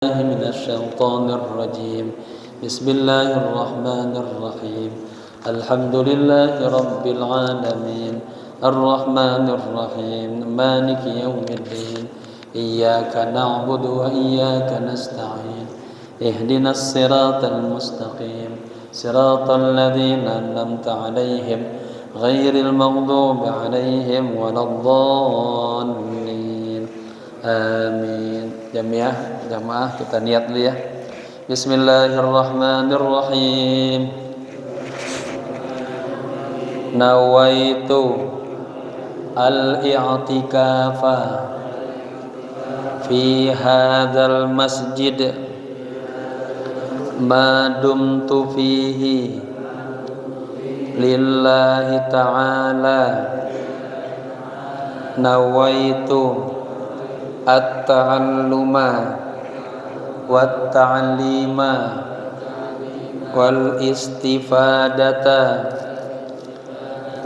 من الشيطان الرجيم. بسم الله الرحمن الرحيم. الحمد لله رب العالمين الرحمن الرحيم مالك يوم الدين إياك نعبد وإياك نستعين اهدنا الصراط المستقيم صراط الذين أنعمت عليهم غير المغضوب عليهم ولا الضالين آمين. Jamaah kita niat dulu ya. Bismillahirrahmanirrahim. Nawaitu al-i'tikafa fi hadzal masjid ma dumtu fihi lillahi ta'ala. Nawaitu at-ta'alluma wat-ta'lima wal-istifadata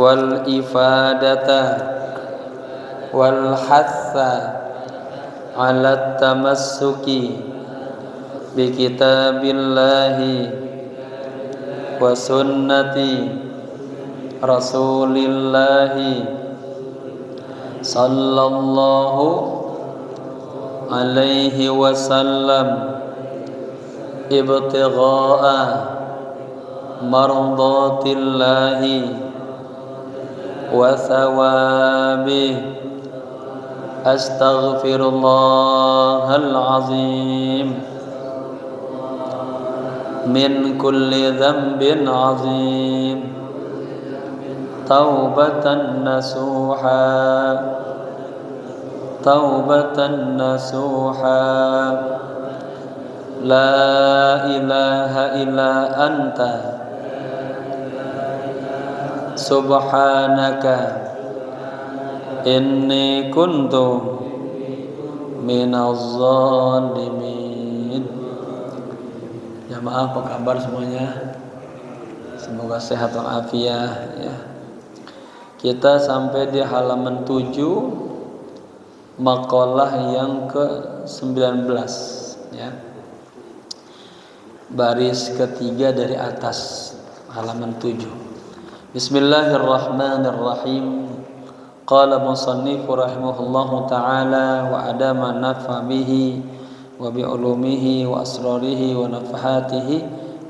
wal-ifadata wal-hatha ala tamassuki bi kitabillahi wa sunnati rasulillahi sallallahu alaihi wasallam ibtigha'a mardatillahi wa thawabi. Astaghfirullahal azim min kulli dhanbin azim taubatan nasuha taubatan nasuha. La ilaha illa anta subhanaka inni kuntu minaz zalimin. Jamaah apa kabar semuanya? Semoga sehat walafiat ya. Kita sampai di halaman 7 maqalah yang ke-19 ya. Baris ketiga dari atas halaman 7. Bismillahirrahmanirrahim. Qala musannifu rahimahullahu ta'ala wa adama nafa bihi wa bi ulumihi wa asrarihi wa nafahatihi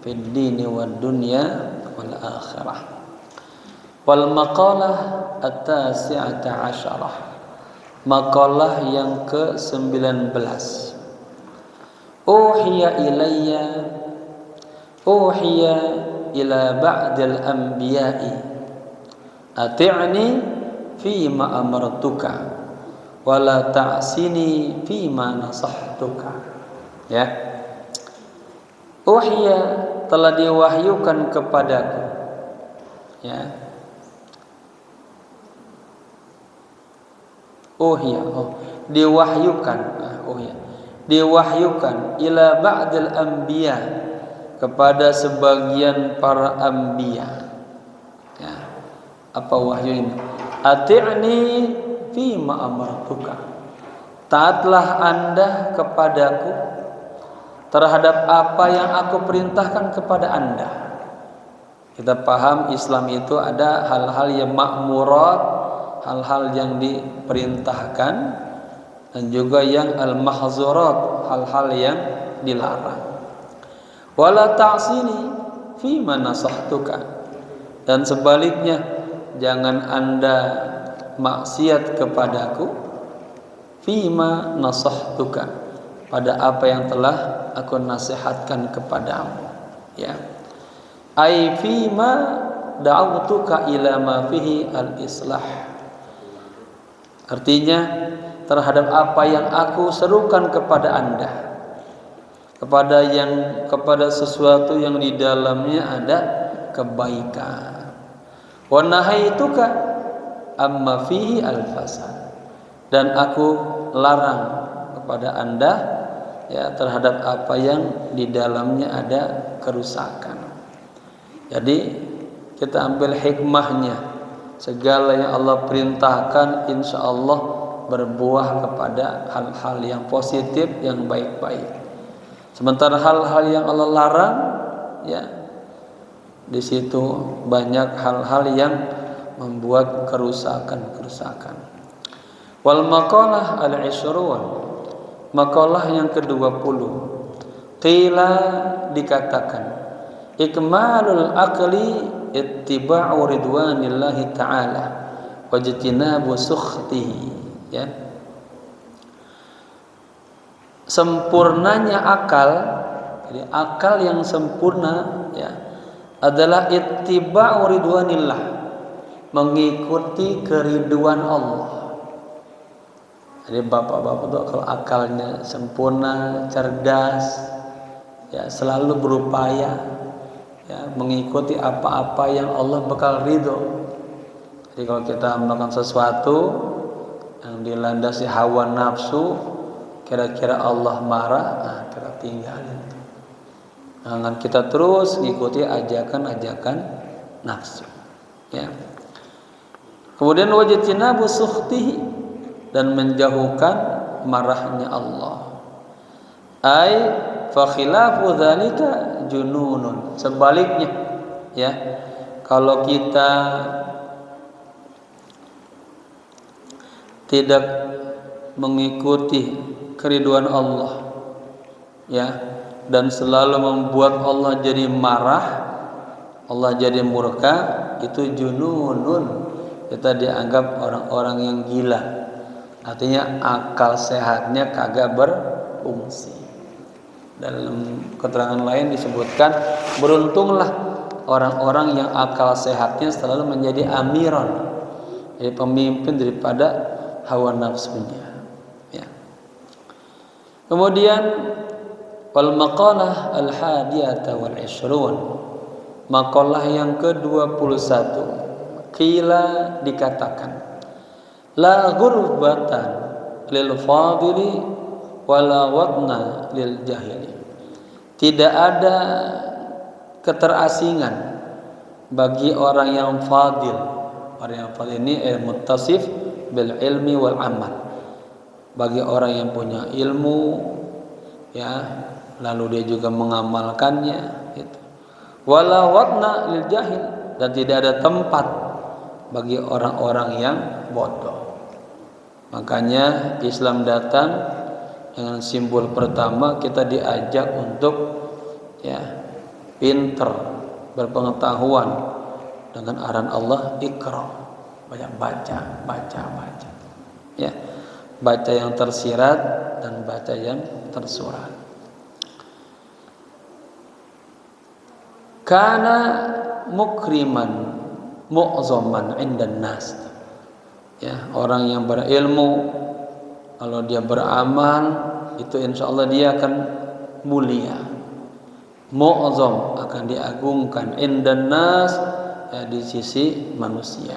fid dini wad dunya wal akhirah. Wal maqalah at-tasi'ata asyarah. Maqalah yang ke-19. Uhiya ila ba'dil anbiya'i ati'ni fima amartuka wa la ta'sini fima nasahtuka. Ya. Uhiya telah diwahyukan kepadaku. Ya. Diwahyukan ila ba'dil anbiya kepada sebagian para anbiya. Ya. Apa wahyu ini? Ati'ni fima amartuka. Taatlah Anda kepadaku terhadap apa yang aku perintahkan kepada Anda. Kita paham Islam itu ada hal-hal yang ma'murat, hal-hal yang diperintahkan, dan juga yang al-mahzurat, hal-hal yang dilarang. Wala ta'sini fima nasahtuka. Dan sebaliknya, jangan Anda maksiat kepadaku fima nasahtuka, pada apa yang telah aku nasihatkan kepadamu. Ya. Ai fima da'awtuka ila ma fihi al-islah. Artinya terhadap apa yang aku serukan kepada Anda, kepada sesuatu yang di dalamnya ada kebaikan. Wa nahaituka amma fihi al-fasad. Dan aku larang kepada Anda ya terhadap apa yang di dalamnya ada kerusakan. Jadi kita ambil hikmahnya. Segala yang Allah perintahkan insya Allah berbuah kepada hal-hal yang positif, yang baik-baik. Sementara hal-hal yang Allah larang, ya, di situ banyak hal-hal yang membuat kerusakan. Wal maqalah al-ishrun, maqalah yang ke-20. Qila, dikatakan, ikmalul aqli ittiba'u ridwanillahi ta'ala wajtinabu sukhtihi, ya. Sempurnanya akal, jadi akal yang sempurna, ya, adalah ittiba'u ridwanillah, mengikuti keriduan Allah. Jadi bapak-bapak itu kalau akalnya sempurna, cerdas, ya, selalu berupaya, ya, mengikuti apa-apa yang Allah bakal ridho. Jadi kalau kita melakukan sesuatu yang dilandasi hawa nafsu, kira-kira Allah marah, nah kita tinggalin. Jangan kita terus mengikuti ajakan-ajakan nafsu, ya. Kemudian wajtinabu sukhtihi, dan menjauhkan marahnya Allah. Ai fa khilafu dzalika jununun. Sebaliknya, ya, kalau kita tidak mengikuti keriduan Allah, ya, dan selalu membuat Allah jadi marah, Allah jadi murka, itu jununun. Kita dianggap orang-orang yang gila. Artinya akal sehatnya kagak berfungsi. Dalam keterangan lain disebutkan, beruntunglah orang-orang yang akal sehatnya selalu menjadi amiron, jadi pemimpin daripada hawa nafsunya, ya. Kemudian wal maqalah al hadiyata wal ishrun, maqalah yang ke-21. Qila, dikatakan, la ghurbatan lil fadili wala wadna lil jahili. Tidak ada keterasingan bagi orang yang fadil. Orang yang fadil ini muttasif bil ilmi wal amal. Bagi orang yang punya ilmu, ya, lalu dia juga mengamalkannya, gitu. Wala wadna lil jahil, dan tidak ada tempat bagi orang-orang yang bodoh. Makanya Islam datang dengan simbol pertama, kita diajak untuk, ya, pinter, berpengetahuan dengan arahan Allah, Iqra, banyak baca, ya, baca yang tersirat dan baca yang tersurat. Kana mukriman mu'zaman indan nas, ya, orang yang berilmu kalau dia beramal itu insya Allah dia akan mulia, mu'zam, akan diagungkan, indan nas, ya, di sisi manusia.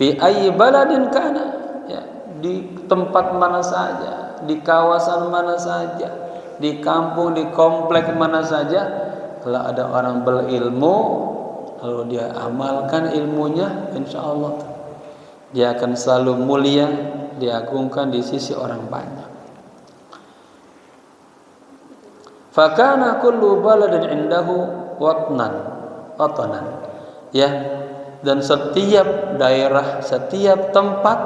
Fi ayyi baladin kana, ya, di tempat mana saja, di kawasan mana saja, di kampung, di komplek mana saja, kalau ada orang berilmu lalu dia amalkan ilmunya, insya Allah dia akan selalu mulia, diagungkan di sisi orang banyak. Fakana kullu baladin indahu watanan, ya, dan setiap daerah, setiap tempat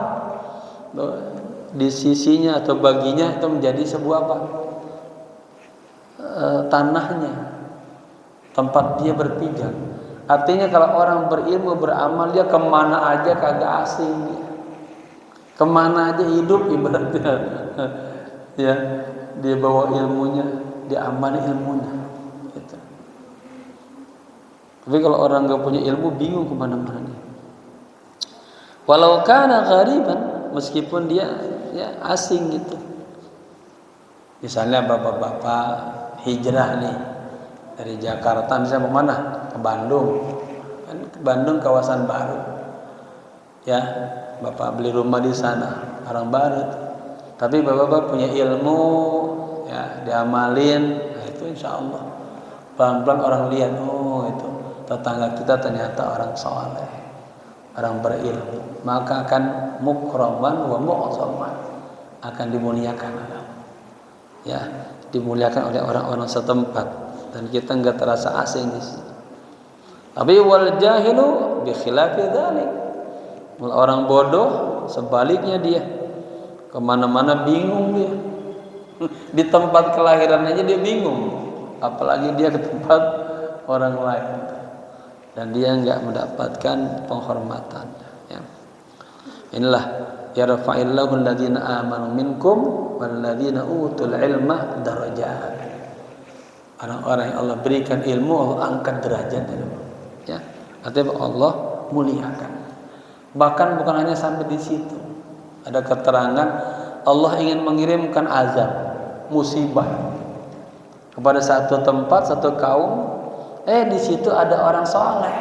di sisinya atau baginya itu menjadi sebuah apa? Tanahnya, tempat dia berpijak. Artinya kalau orang berilmu, beramal, dia kemana aja kagak asing dia. Kemana aja hidup ibaratnya, ya, dia bawa ilmunya, dia amani ilmunya, gitu. Tapi kalau orang nggak punya ilmu, bingung kemana-mana. Walau kana ghariban, meskipun dia, ya, asing gitu. Misalnya bapak-bapak hijrah nih dari Jakarta, misalnya ke mana? Ke Bandung. Kan Bandung kawasan baru, ya, bapak beli rumah di sana, orang baru. Tapi bapak punya ilmu, ya, diamalin, nah itu insya Allah pelan-pelan orang lihat, oh itu tetangga kita ternyata orang soleh, orang berilmu, maka akan mukraman wa mu'zaman, akan dimuliakan, ya. dimuliakan oleh orang-orang setempat dan kita enggak terasa asing di situ. Tapi wal jahilu bi khilafi dzalik. Orang bodoh sebaliknya dia kemana-mana bingung dia. Di tempat kelahiran aja dia bingung, apalagi dia ke tempat orang lain dan dia enggak mendapatkan penghormatan ya. Inilah yarfa'illahu alladziina aamanu minkum walladziina utul ilma darajat. Orang-orang yang Allah berikan ilmu Allah angkat derajatnya ya. Artinya Allah muliakan. Bahkan bukan hanya sampai di situ. Ada keterangan Allah ingin mengirimkan azab, musibah kepada satu tempat, satu kaum. Di situ ada orang soleh,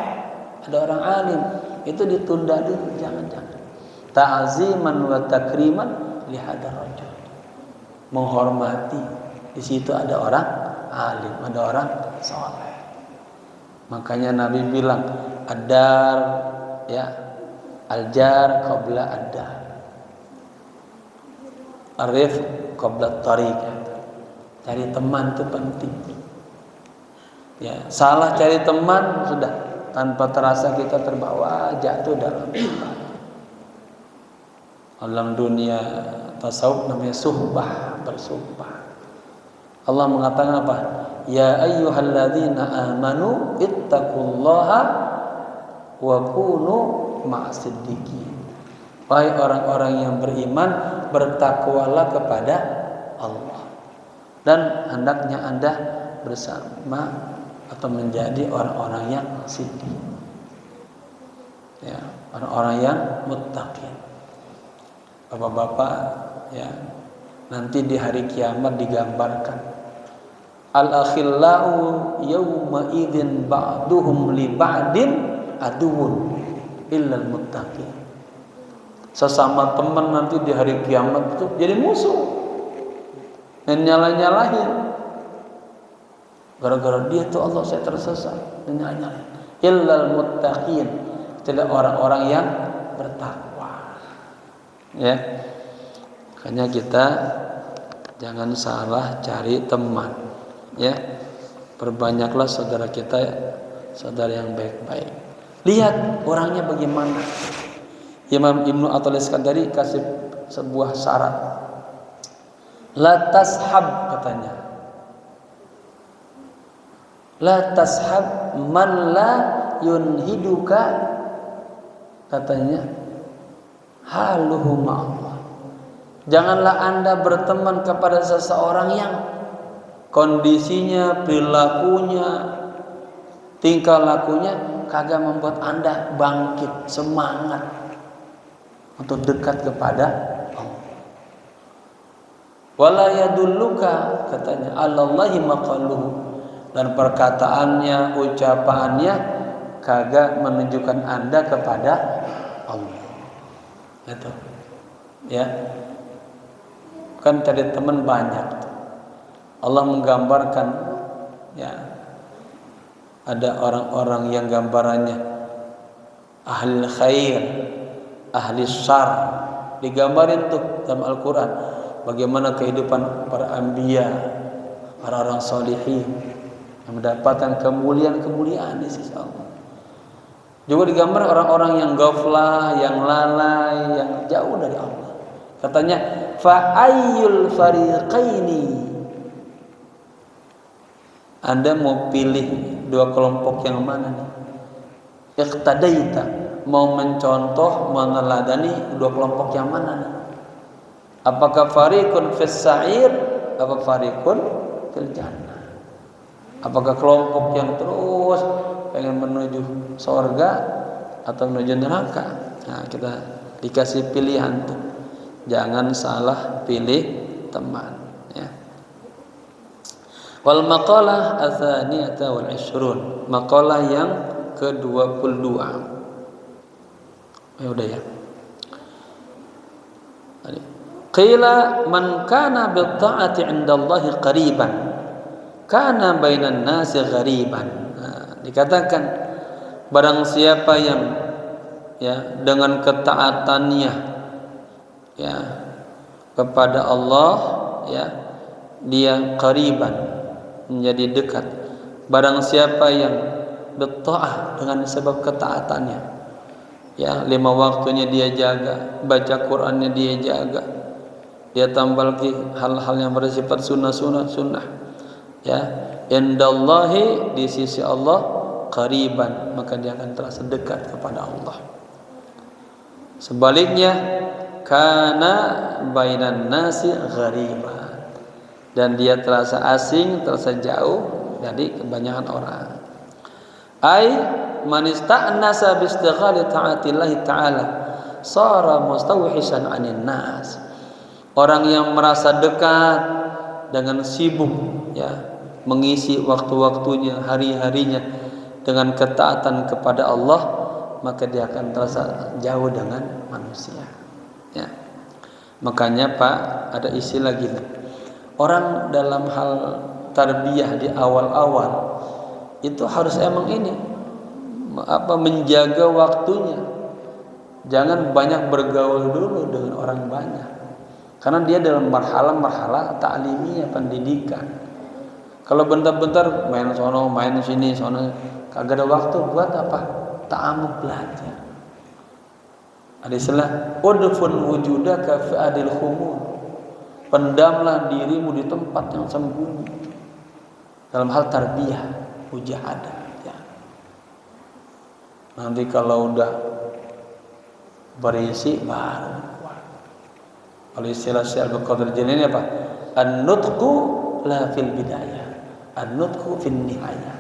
ada orang alim, itu ditunda dulu, jangan-jangan. Ta'ziman wa takriman li hadzal rajul. Menghormati, di situ ada orang alim, ada orang soleh. Makanya Nabi bilang, ad-dar ya, al-jar qabla ad-dar. Arif qabla tariq. Cari teman itu penting. Ya, salah cari teman sudah tanpa terasa kita terbawa jatuh dalam dunia tasawuf namanya suhbah, bersuhbah. Allah mengatakan apa? Ya ayyuhalladzina amanu ittaqullaha wa kunu ma'as-siddiqin. Wahai orang-orang yang beriman, bertakwalah kepada Allah dan hendaknya Anda bersama atau menjadi orang-orang yang siddiq. Ya, orang-orang yang muttaqin. Bapak-bapak ya, nanti di hari kiamat digambarkan al-akhillau yawma idzin ba'duhum li ba'din aduwwun illal muttaqin. Sesama teman nanti di hari kiamat itu jadi musuh dan nyala-nyalahin. Gara-gara dia tuh Allah saya tersesat dan nyala-nyalahin. Illal muttaqin, tidak orang-orang yang bertakwa. Ya, makanya kita jangan salah cari teman. Ya, perbanyaklah saudara kita, saudara yang baik-baik. Lihat orangnya bagaimana. Imam Ibnu Athaillah-Iskandari kasih sebuah syarat. La tashab katanya. La tashab man la yunhiduka katanya haluhu ma'allah. Janganlah Anda berteman kepada seseorang yang kondisinya, perilakunya, tingkah lakunya kagak membuat Anda bangkit, semangat untuk dekat kepada Allah. Wala yadulluka katanya alallahi maqaluhu, dan perkataannya, ucapannya kagak menunjukkan Anda kepada Allah. Itu. Ya. Kan cari teman banyak. Allah menggambarkan ya, ada orang-orang yang gambarannya ahli khair, ahli syar, digambarin tuh dalam Al-Quran bagaimana kehidupan para anbiya, para orang solihin yang mendapatkan kemuliaan-kemuliaan di sisi Allah. Juga digambar orang-orang yang ghaflah, yang lalai, yang jauh dari Allah. Katanya fa ayyul fariqaini, Anda mau pilih dua kelompok yang mana nih? Iqtadaita, mau mencontoh, meneladani dua kelompok yang mana nih? Apakah fariqun fis sa'ir atau fariqun fil jannah? Apakah kelompok yang terus pengen menuju surga atau menuju neraka? Nah, kita dikasih pilihan tuh. Jangan salah pilih teman ya. Wal maqalah atsaniyata wal 20, maqalah yang ke-22. Ya udah ya. Qila man kana bil ta'ati 'indallahi qariban kana bainan nasi ghariban. Nah, dikatakan barang siapa yang ya dengan ketaatannya ya kepada Allah ya dia qariban, menjadi dekat. Barang siapa yang bertaat dengan sebab ketaatannya, ya 5 waktunya dia jaga, baca Qur'annya dia jaga, dia tambah lagi hal-hal yang bersifat sunnah, ya, indallahi, di sisi Allah, qariban, maka dia akan terasa dekat kepada Allah. Sebaliknya, kana bainan nasi ghariban, dan dia terasa asing, terasa jauh dari kebanyakan orang. Ai man ista'nasa bi istighali ta'atillah ta'ala sara mustawhisan 'anil nas. Orang yang merasa dekat dengan sibuk, ya, mengisi waktu-waktunya, hari-harinya dengan ketaatan kepada Allah, maka dia akan terasa jauh dengan manusia, ya. Makanya Pak, ada istilah gini, orang dalam hal tarbiyah di awal-awal itu harus emang ini menjaga waktunya. Jangan banyak bergaul dulu dengan orang banyak, karena dia dalam marhalah ta'limiyah, pendidikan. Kalau bentar-bentar main sono, main sini, sono, kagak ada waktu buat apa? Ta'amuk, belajar. Ada istilah udfun wujudaka fi adil khumul. Pendamlah dirimu di tempat yang sembunyi. Dalam hal tarbiyah, mujahadah, ya. Nanti kalau udah berisi baru keluar. Kalau istilah Syekh Abdul Qadir Jilani apa? An-nutqu la fil bidayah, an-nutqu fin nihayah.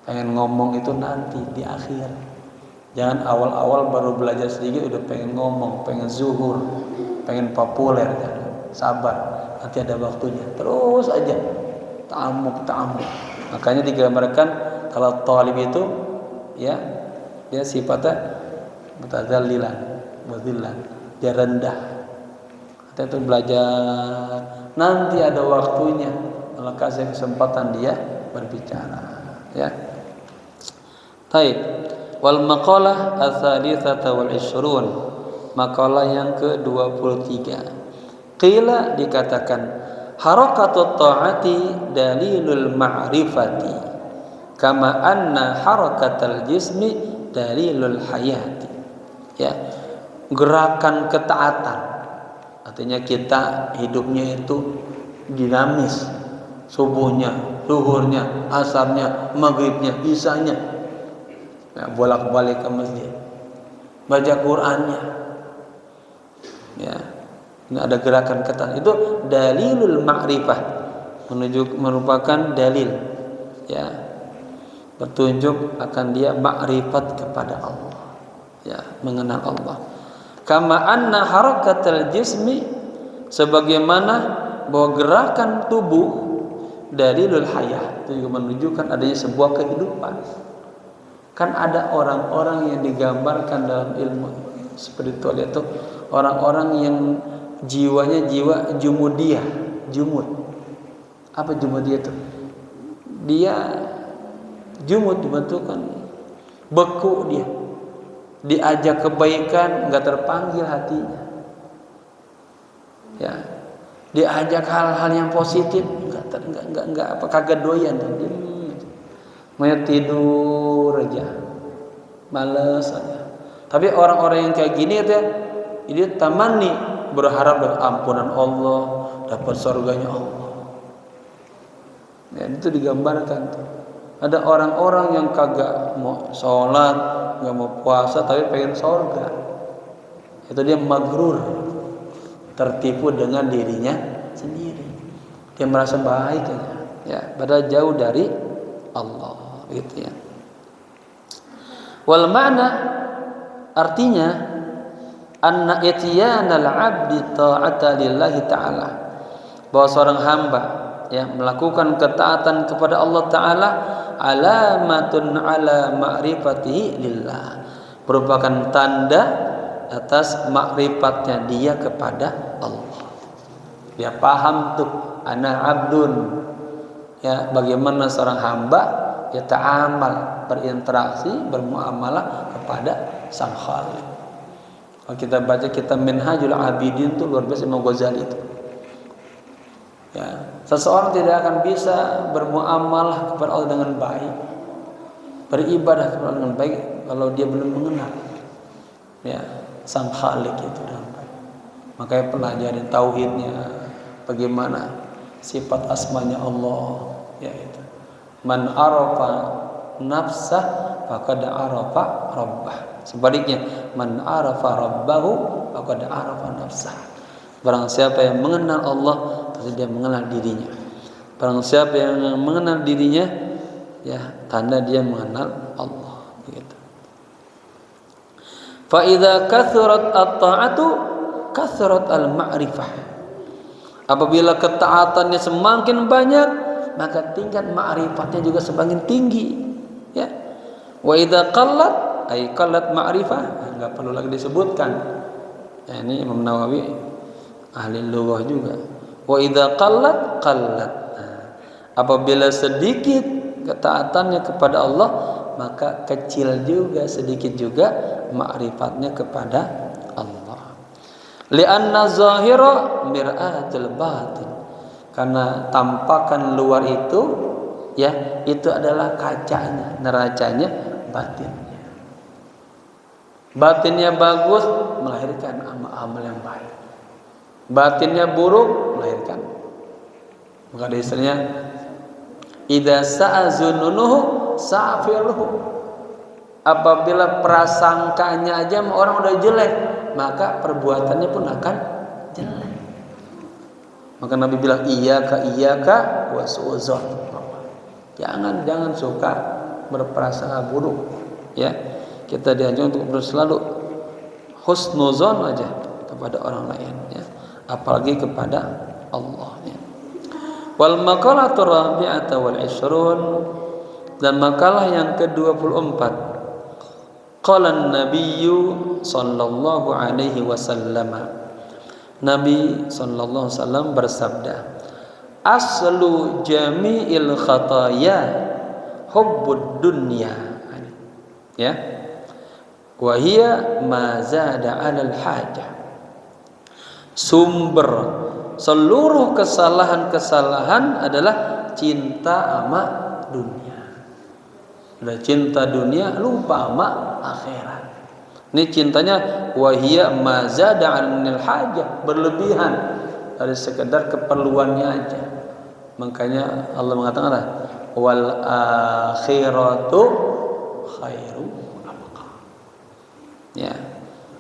Pengen ngomong itu nanti di akhir. Jangan awal-awal baru belajar sedikit udah pengen ngomong, pengen zuhur, pengen populer, ya. Sabar, nanti ada waktunya. Terus aja ta'amuk. Makanya digambarkan kalau talib itu, ya, dia sifatnya mutadzallilan, mudhillan, dia rendah. Kita itu belajar, nanti ada waktunya, Allah kasih kesempatan dia berbicara, ya. Baik. Wal maqalah ats-tsalitsata wal 'ishrun, maqalah yang ke-23. Qila, dikatakan, harakatut ta'ati dalilul ma'rifati kama anna harakatal jismi dalilul hayati. Ya, gerakan ketaatan, artinya kita hidupnya itu dinamis, subuhnya, zuhurnya, asarnya, maghribnya, isanya, ya, bolak-balik ke masjid, baca Qur'annya, ya. Ini ada gerakan ketaatan, itu dalilul ma'rifah, merupakan dalil, ya, petunjuk akan dia ma'rifat kepada Allah, ya, mengenal Allah. Kama anna harakatal jismi, sebagaimana bahwa gerakan tubuh dalilul hayah, itu juga menunjukkan adanya sebuah kehidupan. Kan ada orang-orang yang digambarkan dalam ilmu spiritual, itu orang-orang yang jiwanya jiwa jumudiyah, jumud. Apa jumudiyah itu? Dia jumud, dibentukkan beku, dia diajak kebaikan nggak terpanggil hatinya, ya, diajak hal-hal yang positif nggak apa, kagak doyan, mau tidur aja, males aja. Tapi orang-orang yang kayak gini itu, dia tamanni, berharap dapat ampunan Allah, dapat surganya Allah. Ya, itu digambarkan tuh. Ada orang-orang yang kagak mau sholat, nggak mau puasa, tapi pengen surga. Itu dia maghrur, tertipu dengan dirinya sendiri. Dia merasa baik aja, ya, padahal jauh dari Allah, gitu ya. Wal ma'na, artinya anna ityanal 'abdi ta'ata lillahi ta'ala, bahwa seorang hamba, ya, melakukan ketaatan kepada Allah Ta'ala, alamatun ala ma'rifatihi lillah, merupakan tanda atas makrifatnya dia kepada Allah. Dia paham tuh, ana abdun, ya, bagaimana seorang hamba ya ta'amal, berinteraksi, bermuamalah kepada Sang Khaliq. Kalau kita baca kitab Minhajul Abidin itu luar biasa, Imam Ghazali itu, Ya, seseorang tidak akan bisa bermuamalah kepada Allah dengan baik, beribadah kepada Allah dengan baik kalau dia belum mengenal ya Sang Khalik itu dengan baik. Makanya pelajari tauhidnya, bagaimana sifat asmanya Allah, yaitu man arafa nafsah faqad arafa rabbah. Sebaliknya, man arafa rabbahu faqad arafa nafsah. Barang siapa yang mengenal Allah, pasti dia mengenal dirinya. Barang siapa yang mengenal dirinya, ya tanda dia mengenal Allah. Begitu. Fa idza kathurat at-ta'atu kathurat al-ma'rifah. Apabila ketaatannya semakin banyak, maka tingkat ma'rifatnya juga semakin tinggi. Ya. Wa idza qallat ay qallat ma'rifah, enggak perlu lagi disebutkan. Ya, ini Imam Nawawi ahli lughah juga. Wa idza qallat qallat. Apabila sedikit ketaatannya kepada Allah, maka kecil juga, sedikit juga ma'rifatnya kepada Allah. Li'anna zahira mir'atul batin. Karena tampakan luar itu ya, itu adalah kacanya, neracanya batinnya. Batinnya bagus melahirkan amal-amal yang baik. Batinnya buruk melahirkan. Maka ada istilahnya idza sa'azunuhu sa'firuhu. Apabila prasangkanya aja orang udah jelek, maka perbuatannya pun akan jelek. Maka Nabi bilang iyyaka wa su'udzon. Jangan suka berprasangka buruk. Ya, kita dianjurkan untuk selalu husnuzon aja kepada orang lain. Ya, apalagi kepada Allah. Ya. Wal maqalatu rabi'ata wal 'ishrun, dan makalah yang ke-24. Qala an-nabiyyu sallallahu alaihi wasallam. Nabi sallallahu alaihi wasallam bersabda, aslu jami'il khataya hubbud dunya. Ya. Wa hiya ma zada 'alal hajah. Sumber seluruh kesalahan-kesalahan adalah cinta sama dunia. Udah cinta dunia, lupa sama akhirat. Ini cintanya wahia mazada 'anil hajah, berlebihan dari sekedar keperluannya aja. Makanya Allah mengatakan wal akhiratu khairu abqa. Ya,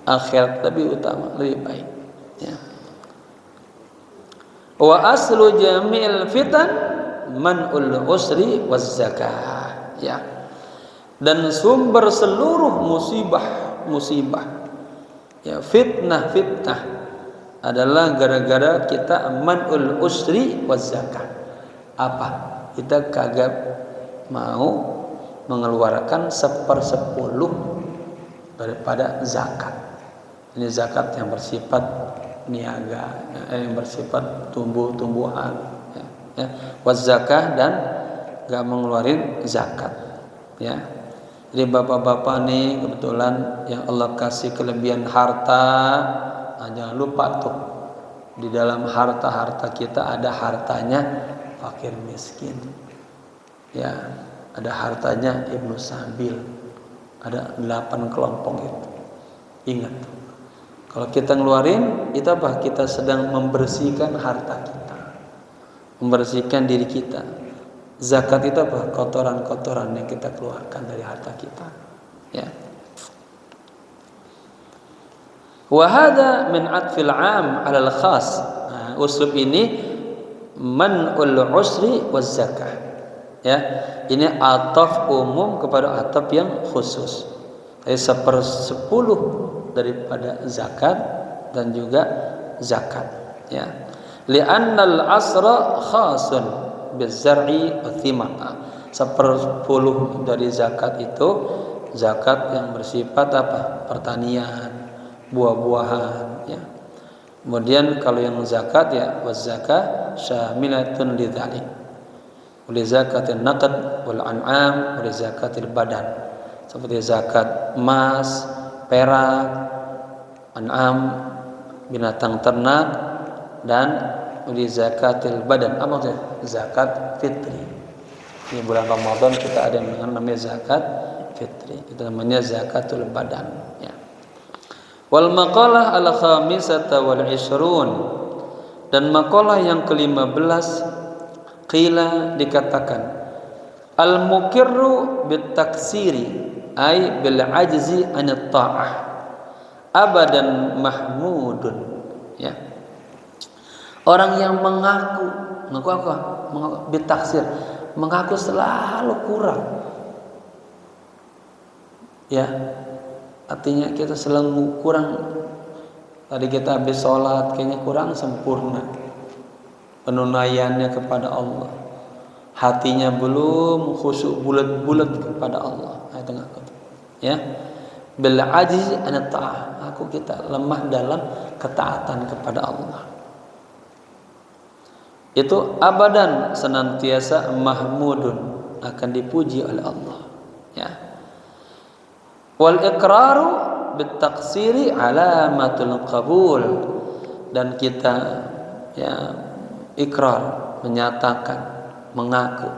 akhirat lebih utama, lebih baik. Ya. Wa aslu jami'il fitan man'ul usri waz zakah. Ya. Dan sumber seluruh musibah ya, fitnah adalah gara-gara kita man'ul usri waz zakah. Apa? Kita kagak mau mengeluarkan 1/10 daripada zakat. Ini zakat yang bersifat niaga, yang bersifat tumbuh-tumbuhan, ya. Waz zakah, dan gak mengeluarin zakat, ya. Jadi bapak-bapak nih kebetulan yang Allah kasih kelebihan harta, jangan lupa tuh di dalam harta kita ada hartanya fakir miskin, ya, ada hartanya Ibnu Sabil, ada 8 kelompok itu. Ingat, kalau kita ngeluarin itu apa? Kita sedang membersihkan harta kita, membersihkan diri kita. Zakat itu apa? Kotoran-kotoran yang kita keluarkan dari harta kita. Ya. Wa hadha min 'atfil 'am 'alal khas. Uslub ini man'ul usri waz zakah. Ya, ini ataf umum kepada ataf yang khusus. Jadi 1/10 daripada zakat dan juga zakat. Ya. Li'annal asra khasun bizar'i wa thimar. 1/10 dari zakat itu zakat yang bersifat apa? Pertanian, buah-buahan, ya. Kemudian kalau yang zakat ya waz zakah syamilatun lidzalik. Wa zakatil naqd wal an'am wa zakatil badan. Seperti zakat emas, perak, an'am, binatang ternak, dan li zakatil badan. Apa maksudnya? Zakat fitri. Di bulan Ramadan kita ada yang namanya zakat fitri. Itu namanya zakatul badan, ya. Wal maqalah al khamisata wal ishrun, dan maqalah yang ke-15 qila dikatakan al mukirru bit taksiri ay bil ajzi an ta'ah abadan mahmudun, ya. Orang yang mengaku apa? Mengaku bitaksir, mengaku selalu kurang. Ya. Artinya kita selalu kurang. Tadi kita habis sholat kayaknya kurang sempurna penunaiannya kepada Allah. Hatinya belum khusyuk bulat-bulat kepada Allah. Itu ngaku. Ya. Bil ajiz an ta'ah. Aku kita lemah dalam ketaatan kepada Allah. Itu abadan senantiasa mahmudun, akan dipuji oleh Allah, ya. Wal iqraru bit taqsiri alamatul qabul, dan kita, ya, ikrar, menyatakan, mengaku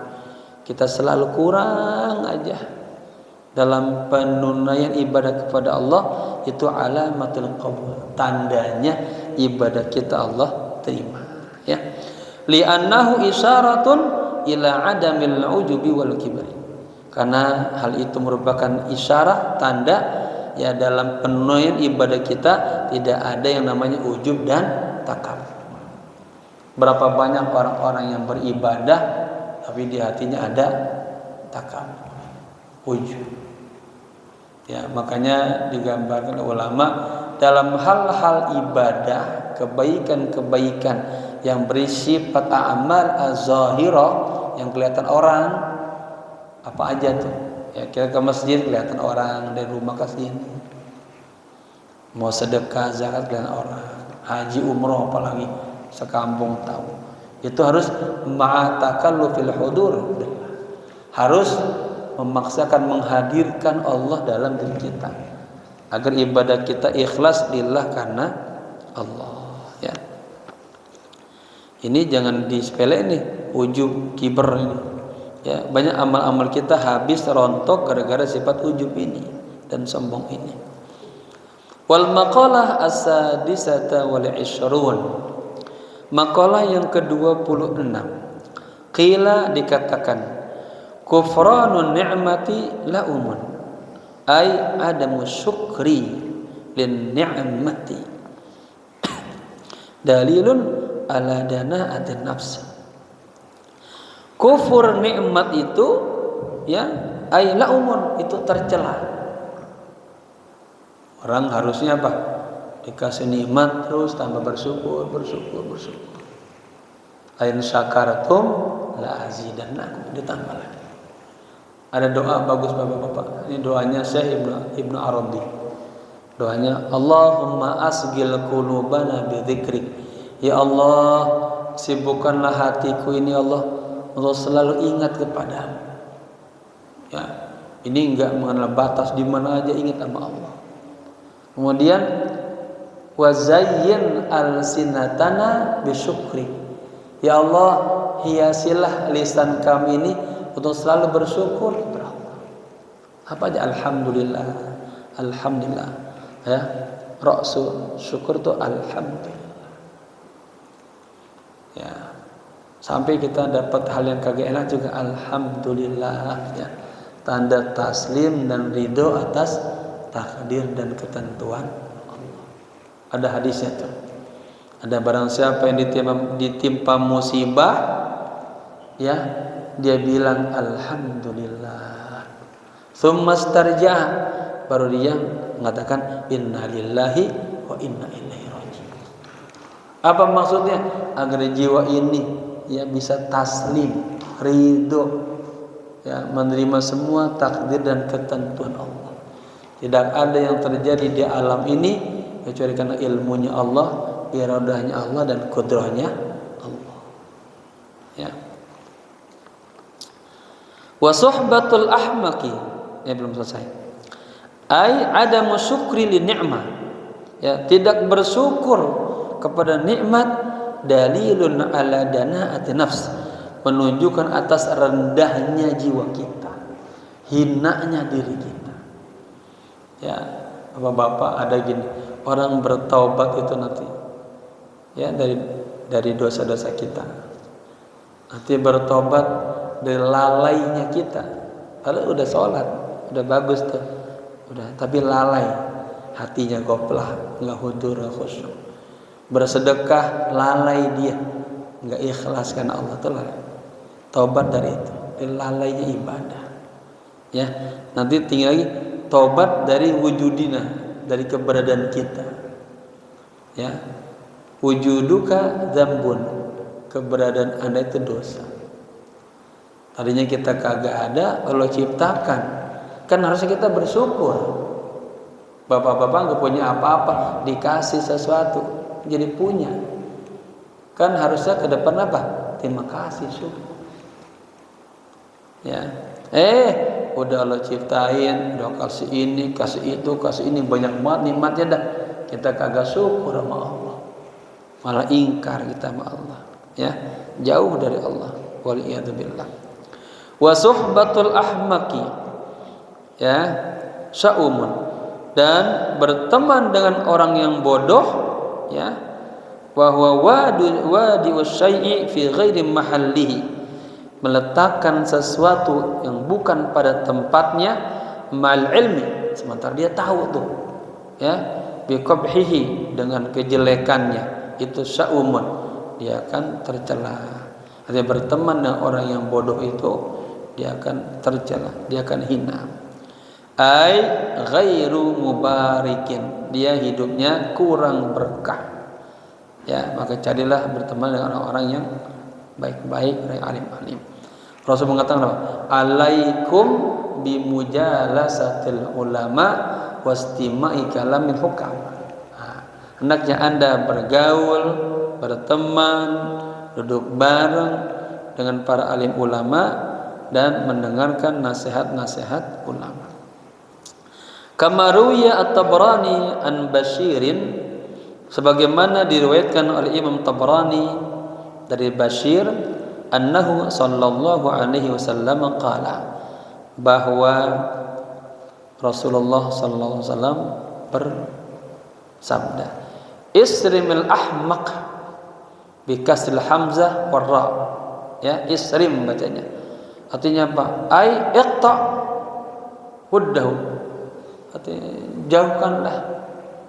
kita selalu kurang aja dalam penunaian ibadah kepada Allah, itu alamatul qabul, tandanya ibadah kita Allah terima, ya. Li'annahu isyaratun ila adamil ujubi wal kibri, karena hal itu merupakan isyarat, tanda, ya, dalam penunaian ibadah kita tidak ada yang namanya ujub dan takabur. Berapa banyak orang-orang yang beribadah tapi di hatinya ada takabur, ujub, ya. Makanya digambarkan ulama dalam hal-hal ibadah, kebaikan-kebaikan yang bersifat amal az-zahirah, yang kelihatan orang, apa aja tuh, ya. Kita ke masjid kelihatan orang, dari rumah ke sini, mau sedekah zakat kelihatan orang, haji umroh apalagi sekampung tahu. Itu harus ma'atakallufil hudur, harus memaksakan menghadirkan Allah dalam diri kita agar ibadah kita ikhlas lillah karena Allah, ya. Ini jangan disepele nih, ujub, kiber ini, ya. Banyak amal-amal kita habis rontok gara-gara sifat ujub ini dan sombong ini. Wal maqalah as-sadisata wal ishrun, maqalah yang ke-26, qila dikatakan kufranun ni'mati laumun, ay adamu syukri lin ni'mati dalilun ala dana'atin nafs. Kufur nikmat itu, ya, ay laumun, itu tercela. Orang harusnya apa? Dikasih nikmat terus tambah bersyukur. Ain syakartum la azidannakum, ditambah lagi. Ada doa bagus Bapak-bapak. Ini doanya Syekh Ibnu Arabi. Doanya Allahumma asgil qulubana bi dzikrik. Ya Allah, sibukkanlah hatiku ini Allah untuk selalu ingat kepadamu. Ya, ini enggak mengenal batas, di mana aja ingat sama Allah. Kemudian wazayyin alsinatana bisyukri. Ya Allah, hiasilah lisan kami ini untuk selalu bersyukur kepada Allah. Apa aja? Alhamdulillah, alhamdulillah, ya. Rasul syukur itu alhamdulillah, ya. Sampai kita dapat hal yang kagak enak juga alhamdulillah, ya. Tanda taslim dan ridho atas takdir dan ketentuan Allah. Ada hadisnya tuh. Ada barang siapa yang ditimpa musibah, ya, dia bilang alhamdulillah. Tsumma istarja, baru dia mengatakan innalillahi wa inna ilaihi raji'un. Apa maksudnya? Agar jiwa ini, ya, bisa taslim, ridho, ya, menerima semua takdir dan ketentuan Allah. Tidak ada yang terjadi di alam ini kecuali karena ilmunya Allah, iradahnya Allah, dan kudrahnya Allah, ya. Wa suhbatul ahmaqi, ya, belum selesai. Ai adamu syukri li ni'mah, ya, tidak bersyukur kepada nikmat dalilun ala dana'ati nafs, menunjukkan atas rendahnya jiwa kita, hinanya diri kita. Ya, Bapak-bapak, ada gini, orang bertaubat itu nanti ya dari dosa-dosa kita. Nanti bertobat dari lalainya kita. Kalau udah sholat, udah bagus tuh, udah, tapi lalai, hatinya goplah, nggak hudur, nggak khusyuk. Bersedekah, lalai dia, nggak ikhlas karena Allah tuh lalai. Tobat dari itu, dari lalainya ibadah. Ya, nanti tinggal lagi tobat dari wujudina, dari keberadaan kita. Ya, wujuduka dzambun, keberadaan Anda itu dosa. Tadinya kita kagak ada, Allah ciptakan. Kan harusnya kita bersyukur. Bapak-bapak nggak punya apa-apa, dikasih sesuatu, jadi punya. Kan harusnya ke depan apa? Terima kasih, syukur. Ya, udah Allah ciptain, udah kasih ini, kasih itu, kasih ini, banyak banget nikmatnya dah. Kita kagak syukur sama Allah, malah ingkar kita sama Allah. Ya, jauh dari Allah. Waliyadzubillah. Wa suhbatul ahmaqi, ya, syaumun, dan berteman dengan orang yang bodoh, ya, wa huwa wadi wasyai'i fi ghairi mahallihi, meletakkan sesuatu yang bukan pada tempatnya, mal ilmi, sementara dia tahu tuh, ya, bi qabhihi, dengan kejelekannya, itu syaumun, dia akan tercela. Artinya berteman dengan orang yang bodoh itu dia akan tercela, dia akan hina. Ai ghairu mubarikin, dia hidupnya kurang berkah. Ya, maka carilah berteman dengan orang-orang yang baik-baik, orang yang alim-alim. Rasul mengatakan apa? Alaikum bimujalasatil ulama wastima'i kalamil hukam. Hendaknya Anda bergaul, berteman, duduk bareng dengan para alim ulama dan mendengarkan nasihat-nasihat ulama. Kama ruwiya at-Tabrani an Bashirin, sebagaimana diriwayatkan oleh Imam Tabrani dari Bashir, annahu sallallahu alaihi wasallam qala, bahwa Rasulullah sallallahu alaihi wasallam bersabda, isrimil ahmaq bi kasril hamzah war ra. Ya, isrim bacanya. Artinya apa? Ai iqta huddahu, artinya jauhkanlah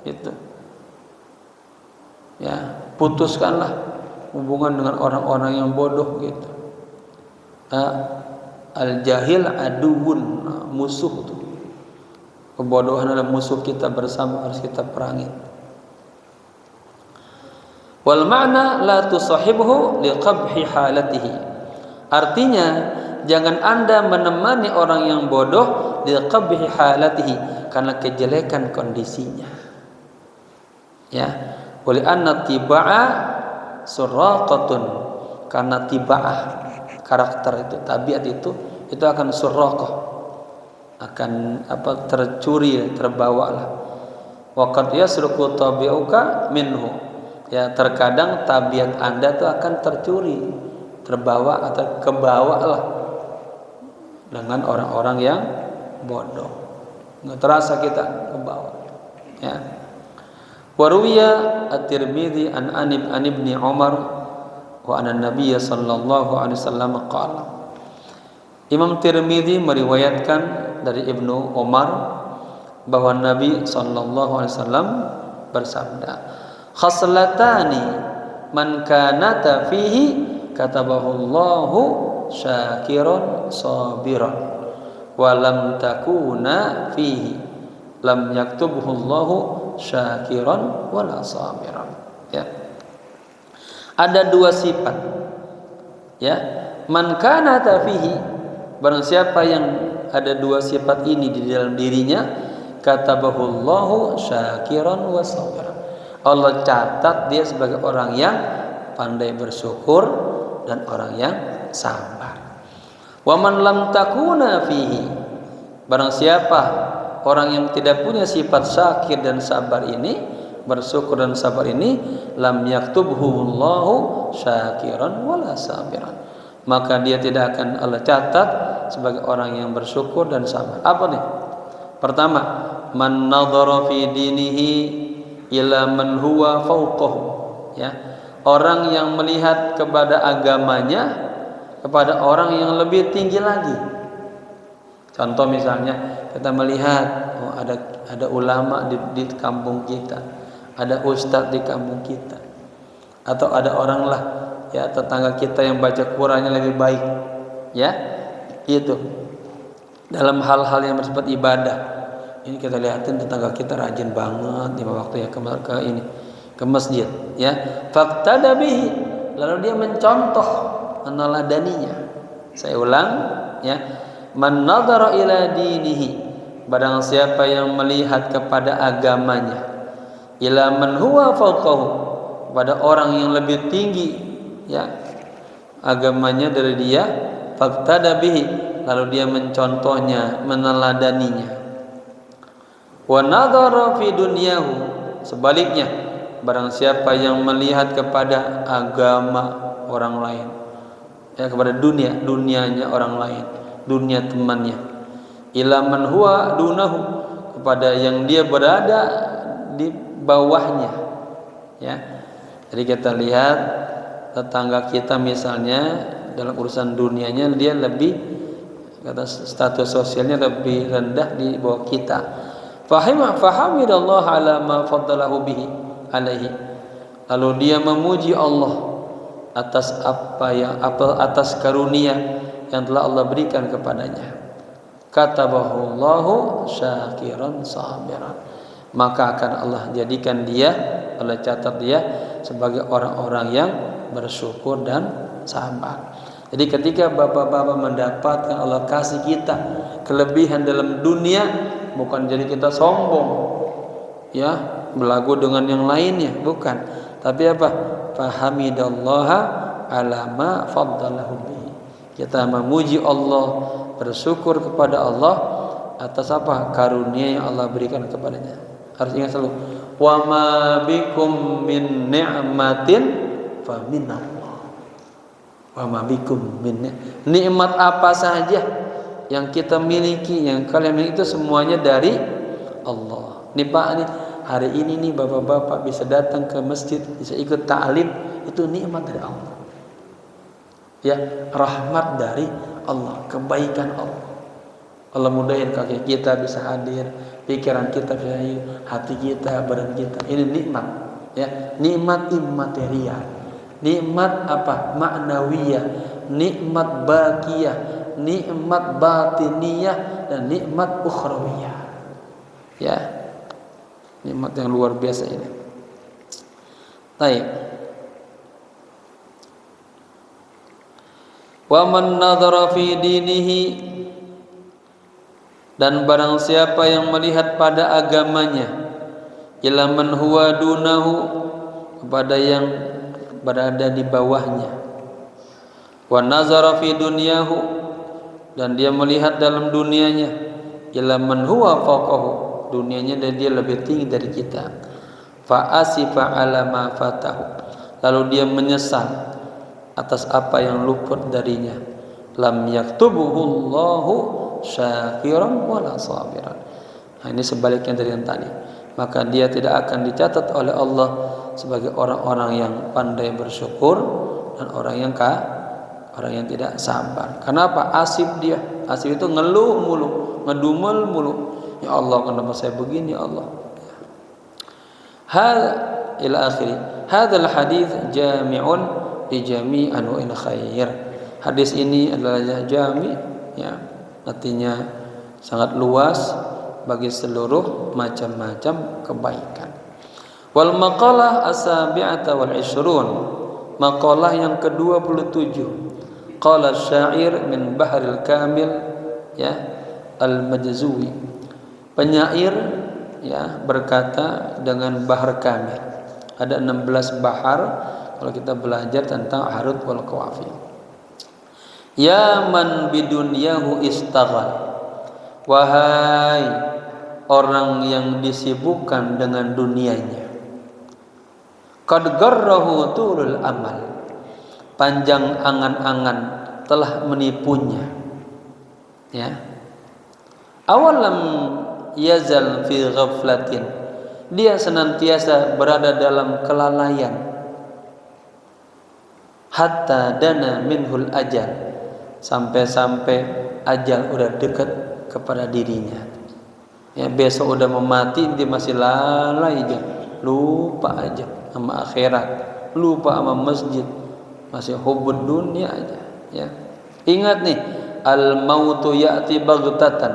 itu, ya, putuskanlah hubungan dengan orang-orang yang bodoh gitu. Al jahil aduun, musuh tuh. Kebodohan adalah musuh kita bersama, harus kita perangi. Wal ma'na la tusahibhu liqabhi halatihi, artinya jangan Anda menemani orang yang bodoh liqabhi halatihi, karena kejelekan kondisinya. Ya, oleh anna tiba'a surraqatun, karena tibaah, karakter itu, tabiat itu akan surraqah, akan apa, tercuri, terbawalah. Wa qad yasruqu tabi'uka minhu, ya, terkadang tabiat Anda itu akan tercuri, terbawa atau kebawa lah dengan orang-orang yang bodoh. Nggak terasa kita kebawa. Ya. Waruwiya at-Tirmidzi an Ibni Umar wa anna Nabiy sallallahu alaihi wasallam qala. Imam Tirmidzi meriwayatkan dari Ibnu Umar bahwa Nabi sallallahu alaihi wasallam bersabda, khaslatani man kanata fihi katabahullahu syakiran sabiran wa lam takuna fihi lam yaktubhullahu syakiran wala sabiran. Ya, ada dua sifat, ya, man kanata fihi, barang siapa yang ada dua sifat ini di dalam dirinya, katabahullahu syakiran wa sabiran, Allah catat dia sebagai orang yang pandai bersyukur dan orang yang sabar. Wa man lam takuna fihi, barang siapa orang yang tidak punya sifat syakir dan sabar ini, bersyukur dan sabar ini lam yaktubhullahu syakiran wala sabiran, maka dia tidak akan Allah catat sebagai orang yang bersyukur dan sabar. Apa nih? Pertama, man nadhara fi dinihi ila man huwa fawqahu, ya, orang yang melihat kepada agamanya kepada orang yang lebih tinggi lagi. Contoh misalnya kita melihat ada ulama di kampung kita, ada ustadz di kampung kita, atau ada orang lah ya tetangga kita yang baca Qur'annya lebih baik, ya itu dalam hal-hal yang bersifat ibadah. Ini kita lihatin tetangga kita rajin banget di waktu ya ke masjid, ya faqtada bihi, lalu dia mencontoh, meneladaninya. Saya ulang, ya, man nadhara ila dinihi, barang siapa yang melihat kepada agamanya, ila man huwa fawqahu, pada orang yang lebih tinggi, ya, agamanya dari dia, faqtada bihi, lalu dia mencontohnya, meneladaninya. Wa nadhara fi dunyahu, sebaliknya, barang siapa yang melihat kepada agama orang lain, ya, kepada dunianya orang lain, dunia temannya, ila man huwa dunahu, kepada yang dia berada di bawahnya, ya. Jadi kita lihat tetangga kita misalnya dalam urusan dunianya dia lebih, kata status sosialnya lebih rendah di bawah kita. Fahamidallah ala ma faddalahu bihi alaihi, lalu dia memuji Allah atas atas karunia yang telah Allah berikan kepadanya. Katabahullahu syakiran sabiran, maka akan Allah jadikan dia, Allah catat dia sebagai orang-orang yang bersyukur dan sabar. Jadi ketika bapak-bapak mendapatkan Allah kasih kita kelebihan dalam dunia, bukan jadi kita sombong, ya, belagu dengan yang lainnya, bukan. Tapi apa? Fahamidallaha ala ma faddalahu bihi. Kita memuji Allah, bersyukur kepada Allah atas apa? Karunia yang Allah berikan kepadanya. Harus ingat selalu, wa ma bikum min ni'matin fa minallah. Wa ma bikum min nikmat apa saja yang kita miliki, yang kalian miliki, itu semuanya dari Allah. Nih Pak, nih hari ini nih bapak-bapak bisa datang ke masjid, bisa ikut ta'lim, itu nikmat dari Allah, ya, rahmat dari Allah, kebaikan Allah. Allah mudahin kaki kita bisa hadir, pikiran kita bisa hadir, hati kita, badan kita. Ini nikmat, ya, nikmat imaterial, nikmat apa? Ma'nawiyah, nikmat baqiyah, nikmat batiniyah, dan nikmat ukhrawiyah, ya, nikmat yang luar biasa ini. Baik. Wa man nadhara fi dinihi, dan barang siapa yang melihat pada agamanya, ila man huwa dunahu, kepada yang berada di bawahnya, wa nazara fi dunyahu, dan dia melihat dalam dunianya, ila man huwa fawqahu, dunianya dan dia lebih tinggi dari kita, fa asifa ala ma fatahu, lalu dia menyesal atas apa yang luput darinya, lam yaktubuhullahu syakiran wala sabiran. Nah, ini sebaliknya dari yang tadi, maka dia tidak akan dicatat oleh Allah sebagai orang-orang yang pandai bersyukur dan orang yang tidak sabar. Kenapa? Asib dia. Asib itu ngeluh mulu, ngedumel mulu. Ya Allah, kenapa saya begini, ya Allah. Hal ila akhiri. Hadzal hadits jami'un li jami' anwa'il khair. Hadis ini adalah jami', ya, artinya sangat luas bagi seluruh macam-macam kebaikan. Wal maqalah as-sabi'ata wal 'ishrun, maqalah yang ke-27. Qala syair min Bahril Kamil, ya, Al-Majzuwi. Penyair, ya, berkata dengan Bahr Kamil. Ada 16 bahar kalau kita belajar tentang harut wal qawafi. Ya man bidunyahu istaghal, wahai orang yang disibukkan dengan dunianya, qad garrahu tulul amal, panjang angan-angan telah menipunya. Ya, awalam yazal fi ghaflatin, dia senantiasa berada dalam kelalaian, hatta dana minhul ajal, sampai-sampai ajal udah dekat kepada dirinya. Ya, besok udah mau mati dia masih lalai aja, lupa aja sama akhirat, lupa sama masjid, masih hubud dunia aja. Ya, ingat nih, al mautu ya'ti baghtatan,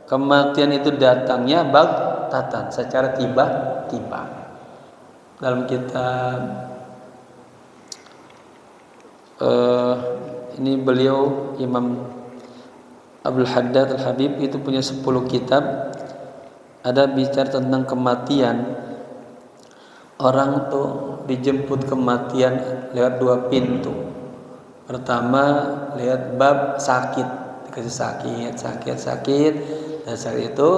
kematian itu datangnya baghtatan, secara tiba-tiba. Dalam kitab ini beliau Imam Abdul Haddad Al-Habib itu punya 10 kitab, ada bicara tentang kematian. Orang tuh dijemput kematian lewat 2 pintu. Pertama lihat bab sakit, dikasih sakit, dan sakit itu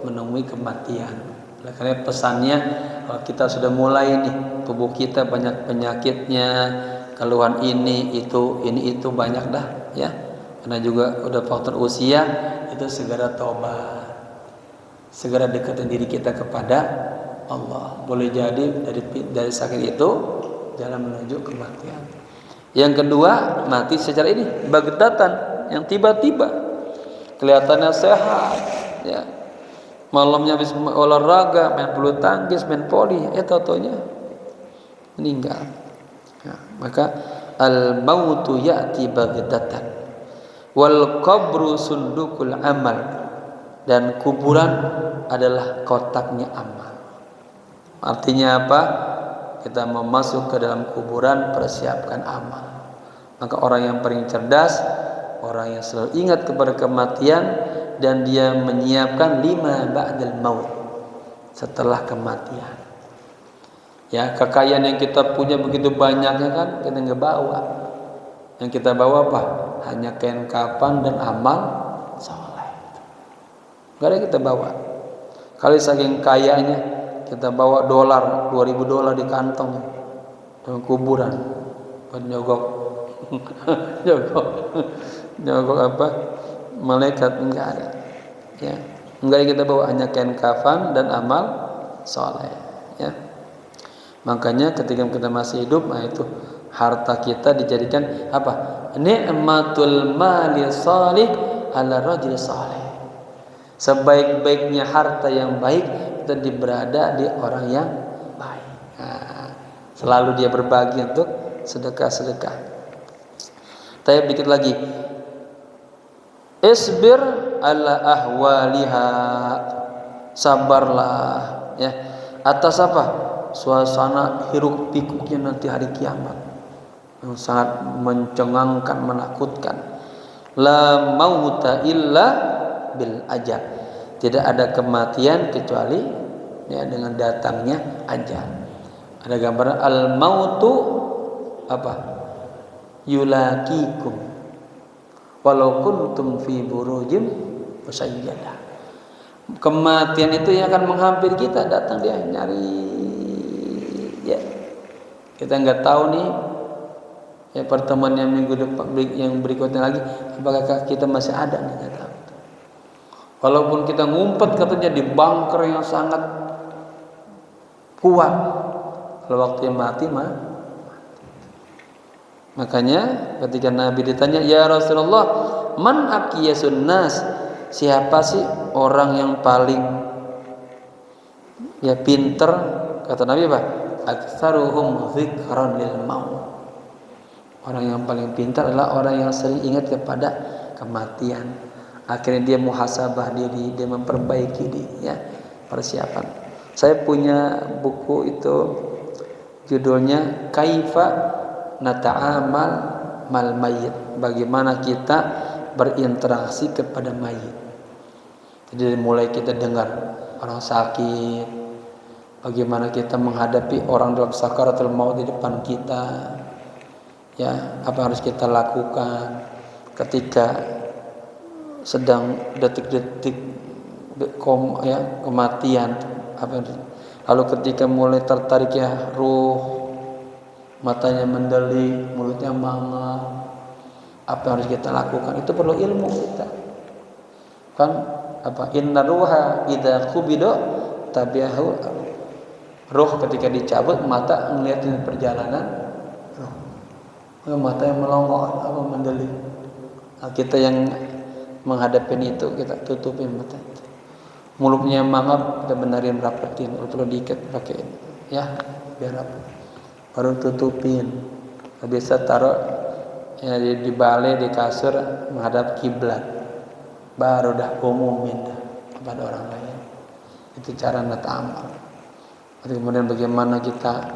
menemui kematian. Oleh karena pesannya, kalau kita sudah mulai nih, tubuh kita banyak penyakitnya, keluhan ini itu banyak dah, ya. Karena juga udah faktor usia, itu segera tobat, segera dekatkan diri kita kepada Allah. Boleh jadi dari sakit itu jalan menuju kematian. Yang kedua, mati secara ini baghtatan, yang tiba-tiba, kelihatannya sehat, ya. Malamnya habis olahraga, main bulu tangkis, main voli, taunya meninggal. Ya, maka al mautu ya'ti baghtatan wal qabru sundukul amal, dan kuburan adalah kotaknya amal. Artinya apa? Kita mau masuk ke dalam kuburan, persiapkan amal. Maka orang yang paling cerdas, orang yang selalu ingat kepada kematian, dan dia menyiapkan lima ba'dal maut, setelah kematian. Ya, kekayaan yang kita punya begitu banyaknya kan kita nggak bawa. Yang kita bawa apa? Hanya kain kafan dan amal soleh. Gak ada yang kita bawa. Kali saking kayanya, kita bawa $2.000 di kantong dalam kuburan buat nyogok apa? Malaikat. Enggak ada. Ya, enggak yang kita bawa, hanya kain kafan dan amal soleh. Ya. Makanya ketika kita masih hidup, nah itu harta kita dijadikan apa? Ni'matul mali salih ala rajul salih. Sebaik-baiknya harta yang baik itu berada di orang yang baik. Nah, selalu dia berbagi untuk sedekah-sedekah. Tapi dikit lagi. Isbir ala ahwaliha. Sabarlah, ya, atas apa? Suasana hiruk pikuknya nanti hari kiamat, yang sangat mencengangkan, menakutkan. La mauta illa bil ajal, tidak ada kematian kecuali ya dengan datangnya ajal. Ada gambaran al mautu apa? Yulakikum walau kuntum fi burujim musayyadah. Kematian itu yang akan menghampiri kita, datang dia nyari. Ya, kita nggak tahu nih, ya, pertemuan yang minggu depan, yang berikutnya lagi, apakah kita masih ada nih, nggak tahu. Walaupun kita ngumpet katanya di bunker yang sangat kuat, kalau waktu yang mati mah. Makanya ketika Nabi ditanya, ya Rasulullah, man aqiyasun nas, siapa sih orang yang paling ya pinter? Kata Nabi apa? Aktsaruhum dzikran lil maut. Orang yang paling pintar adalah orang yang sering ingat kepada kematian. Akhirnya dia muhasabah diri, dia memperbaiki diri, ya, persiapan. Saya punya buku itu judulnya Kaifa Nata'amal Mal Mayyit. Bagaimana kita berinteraksi kepada mayit. Jadi mulai kita dengar orang sakit, bagaimana kita menghadapi orang dalam sakaratul maut di depan kita. Ya, apa yang harus kita lakukan ketika sedang detik-detik kematian, apa Lalu ketika mulai tertarik ya ruh, matanya mendeli, mulutnya manga, apa yang harus kita lakukan? Itu perlu ilmu kita. Kan apa? Inna ruha idza qubida tabi'ahu. Ruh ketika dicabut, mata ngeliatin perjalanan ruh. Mata yang melongo, apa mendeli. Nah, kita yang menghadapi itu, kita tutupin mata itu. Mulutnya mangap, kita benerin rapetin, perlu diikat pakai ini, ya biar apa? Baru tutupin. Bisa taruh ya, di balai, di kasur menghadap kiblat. Baru dah umumin dah kepada orang lain. Itu cara natamal. Kemudian bagaimana kita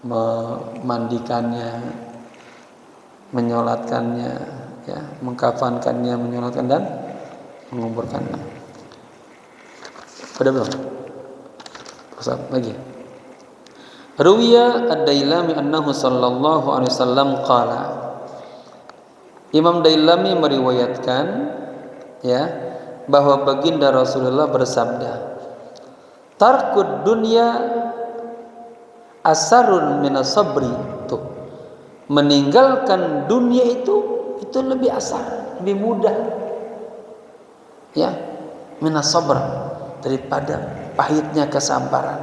memandikannya, menyolatkannya, ya, mengkafankannya, menyolatkan dan menguburkannya. Sudah belum? Ustaz lagi. Ruwiya ad-Dailami annahu sallallahu alaihi wasallam qala. Imam Dailami meriwayatkan ya bahwa baginda Rasulullah bersabda, tarkud dunya asarun minas sabri. Tuh. Meninggalkan dunia itu lebih asar, lebih mudah. Ya, minas sabr, daripada pahitnya kesabaran.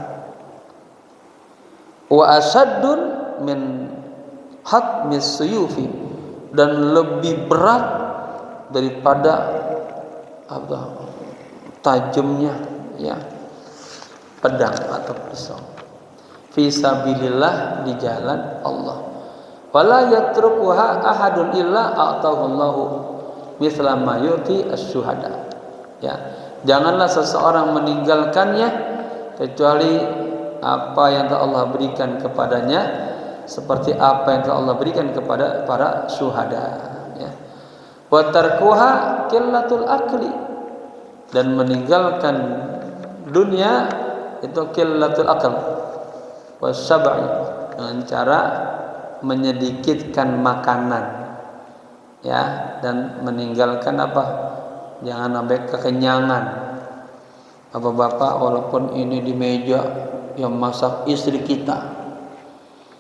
Wa asaddun min hatmis suyufi, dan lebih berat daripada apa, tajamnya ya pedang atau pisau. Fi sabilillah, di jalan Allah. Wala yatrukuha ahadun illa a'tahu Allahu mithla ma yu'ti asy-syuhada. Ya, janganlah seseorang meninggalkannya kecuali apa yang telah Allah berikan kepadanya, seperti apa yang telah Allah berikan kepada para syuhada. Ya. Wa tarkuha qillatul akli, dan meninggalkan dunia itu qillatul akal. Wa syab'i, dengan cara menyedikitkan makanan. Ya, dan meninggalkan apa? Jangan sampai kekenyangan. Bapak-bapak, walaupun ini di meja yang masak istri kita,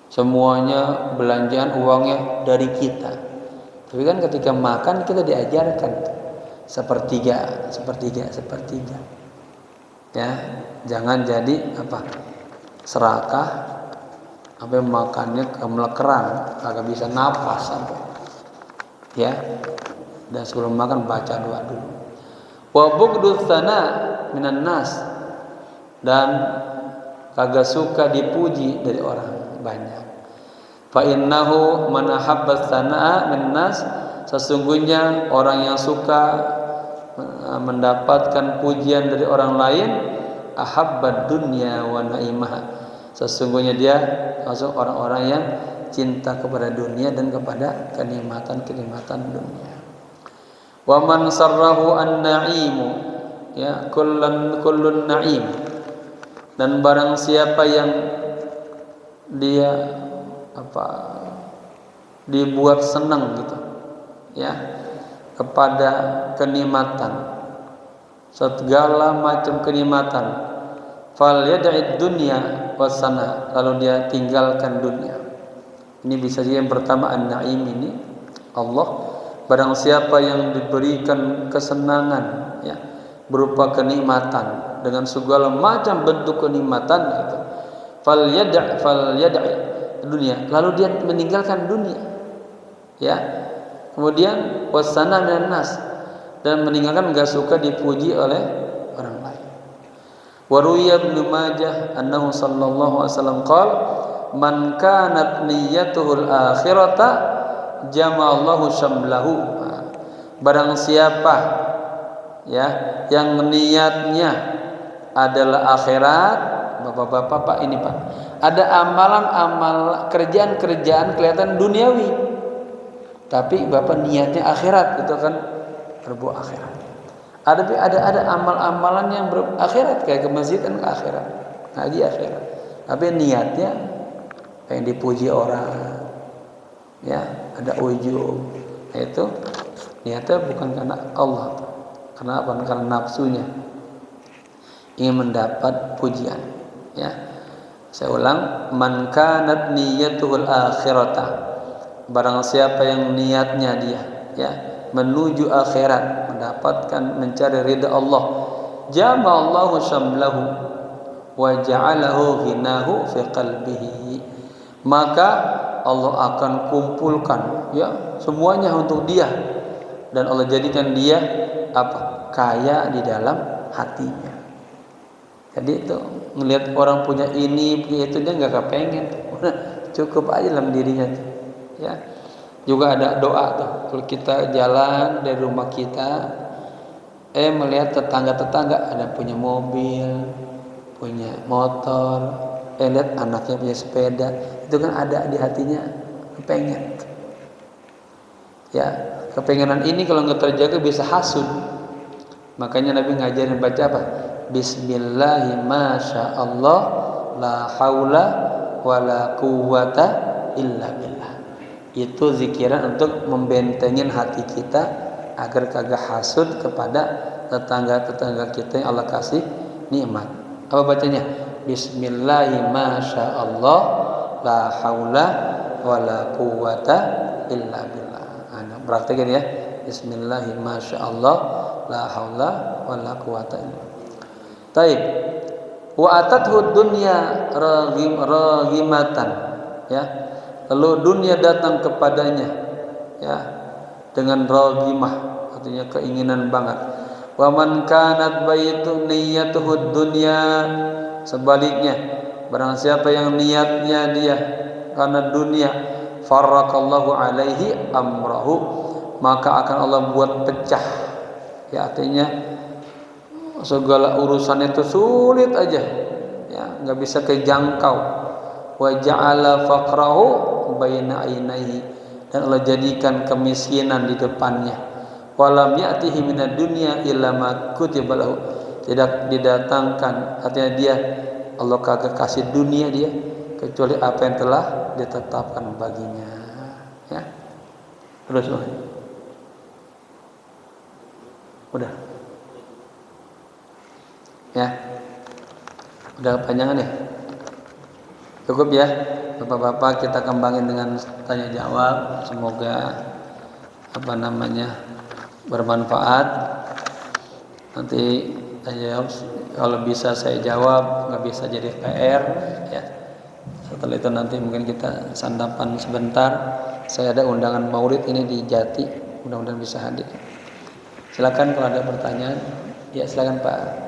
semuanya belanjaan uangnya dari kita, tapi kan ketika makan kita diajarkan sepertiga. Ya, jangan jadi apa, serakah, sampai makannya kemelekeran, kagak bisa napas sampai. Ya, dan sebelum makan baca doa dulu. Wa bughdus sana minan nas, dan kagak suka dipuji dari orang banyak. Fa innahu man ahabba sanaa min nas, sesungguhnya orang yang suka mendapatkan pujian dari orang lain, ahabbad dunya wa na'imaha, sesungguhnya dia masuk orang-orang yang cinta kepada dunia dan kepada kenikmatan dunia. Wa man sarrahu an-na'imu, ya, kullun na'im, dan barang siapa yang dia apa, dibuat senang gitu, ya, kepada kenikmatan, segala macam kenikmatan, fal yad'id dunya wasana, lalu dia tinggalkan dunia. Ini bisa jadi yang pertama, an-na'im ini Allah. Barang siapa yang diberikan kesenangan, ya, berupa kenikmatan dengan segala macam bentuk kenikmatan itu, fal yad'i dunia, lalu dia meninggalkan dunia, ya. Kemudian wasana dan nas, dan meninggalkan, enggak suka dipuji oleh orang lain. Wa ruwiya Ibnu Majah annahu sallallahu alaihi wasallam qala man kanat niyyatuhul akhirata jama'allahu syamlahu. Barang siapa, ya, yang niatnya adalah akhirat, bapak-bapak, Pak, ini Pak, ada amalan-amal, kerjaan-kerjaan kelihatan duniawi, tapi bapak niatnya akhirat, itu kan berbau akhirat. Ada amal-amalan yang berakhirat, kayak ke masjid kan ke akhirat, ngaji akhirat, tapi niatnya pengen dipuji orang, ya, ada ujub. Nah, itu niatnya bukan karena Allah, karena apa? Karena nafsunya ingin mendapat pujian, Ya. Saya ulang, man kanat niyyatuhul akhirata. Barang siapa yang niatnya dia ya menuju akhirat, mendapatkan mencari ridha Allah, jama'allahu syamlahu wa ja'alahu ghinahu fi qalbihi. Maka Allah akan kumpulkan ya semuanya untuk dia, dan Allah jadikan dia apa? Kaya di dalam hatinya. Jadi itu ngelihat orang punya ini, punya itu, dia nggak kepengen. Cukup aja dalam dirinya tuh. Ya. Juga ada doa tuh. Kalau kita jalan dari rumah kita, melihat tetangga-tetangga ada punya mobil, punya motor, lihat anaknya punya sepeda, itu kan ada di hatinya kepengen. Ya, kepengenan ini kalau nggak terjaga bisa hasud. Makanya Nabi ngajarin baca apa? Bismillahi masyaallah la haula wala quwata illa billah. Itu zikiran untuk membentengin hati kita agar kagak hasud kepada tetangga-tetangga kita yang Allah kasih nikmat. Apa bacanya? Bismillahi masyaallah la haula wala quwata illa billah. Nah, praktekin ya. Bismillahi masyaallah la haula wala quwata illa billah. Taib. Wa atathu dunya raghimatan, ya. Lalu dunia datang kepadanya ya dengan raghimah, artinya keinginan banget. Wa man kanat baitu niyyatuhu dunya, sebaliknya barang siapa yang niatnya dia karena dunia, farraqallahu alaihi amrahu, maka akan Allah buat pecah. Ya, artinya segala urusan itu sulit aja, ya nggak bisa kejangkau. Wa ja'ala faqrahu baina ainaihi, dan Allah jadikan kemiskinan di depannya. Walam ya'tihi minad dunya illa ma kutiba lahu, tidak didatangkan, artinya dia Allah kagak kasih dunia dia kecuali apa yang telah ditetapkan baginya. Ya, terus udah. Ya, udah panjangan ya, cukup ya bapak-bapak, kita kembangin dengan tanya jawab, semoga bermanfaat. Nanti tanya jawab kalau bisa saya jawab, nggak bisa jadi PR ya. Setelah itu nanti mungkin kita sandapan sebentar. Saya ada undangan maulid ini di Jati, mudah-mudahan bisa hadir. Silakan kalau ada pertanyaan. Ya silakan Pak.